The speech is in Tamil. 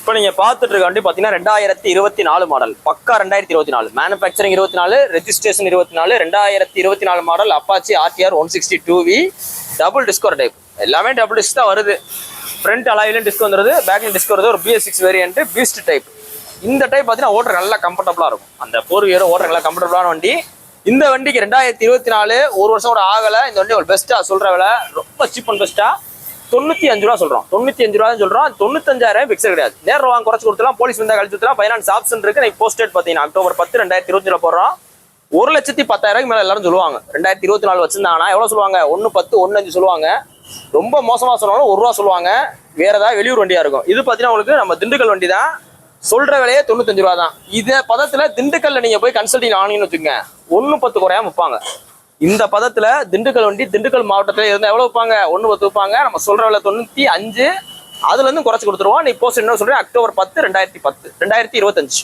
இப்போ நீங்கள் பார்த்துட்டு இருக்க வண்டி பார்த்தீங்கன்னா 2024 மாடல், பக்கா 2024, manufacturing 24, registration 24, 2024 model Apache RTR 162V double disc type. எல்லாமே டபுள் டிஸ்க் தான் வருது. ஃப்ரண்ட் அலாயிலும் டிஸ்க் வந்துடுது, பேக்லையும் டிஸ்க் வருது. ஒரு BS6 வேரியன்ட் பீஸ்ட் டைப். இந்த டைப் பார்த்தீங்கன்னா ஓட்டுற நல்லா கம்ஃபர்டபுளாக இருக்கும். அந்த 4 வீலர் ஓட்டுற நல்லா கம்ஃபர்டபுளான வண்டி. இந்த வண்டிக்கு 2024 ஒரு வருஷம் கூட ஆகலை. இந்த வண்டி ஒரு பெஸ்ட்டாக சொல்கிற விலை ரொம்ப சீப் அண்ட் பெஸ்ட்டாக 95 ரூபா சொல்கிறோம். 95 ரூபா சொல்கிறோம். 95,000 பிக்சர் கிடையாது. நேரம் வாங்க குறைச்சி கொடுத்துலாம், போலீஸ் வந்தால் கழிச்சு கொடுத்துலாம். ஃபைனான்ஸ் ஆப்ஷன் இருக்குது. நான் போஸ்டேட் பார்த்தீங்கன்னா அக்டோபர் 10, 2025 போடுறோம். 1,10,000 மேலே எல்லாரும் சொல்லுவாங்க. 2024 வச்சிருந்தாங்கன்னா எவ்வளோ சொல்லுவாங்க? 1,10, 1,5 சொல்லுவாங்க. ரொம்ப மோசமாக சொன்னாலும் 1 ரூபா சொல்லுவாங்க. வேற ஏதாவது வெளியூர் வண்டியாக இருக்கும். இது பார்த்தீங்கன்னா உங்களுக்கு நம்ம திண்டுக்கல் வண்டி தான். சொல்கிற விலையே 95 ரூபா தான். இதே பதத்தில் திண்டுக்கல்ல நீங்கள் போய் கன்சல்டிங் ஆனீங்கன்னு வச்சுக்கோங்க, 1,10 குறையாம விற்பாங்க. இந்த பதத்துல திண்டுக்கல் வண்டி திண்டுக்கல் மாவட்டத்துல இருந்தா எவ்வளவு வைப்பாங்க? 1,10 வைப்பாங்க. நம்ம சொல்ற விலை 95. அதுல இருந்து குறைச்சு கொடுத்துருவோம். நீ போஸ்ட் என்ன சொல்றேன்? அக்டோபர் 10, 2025.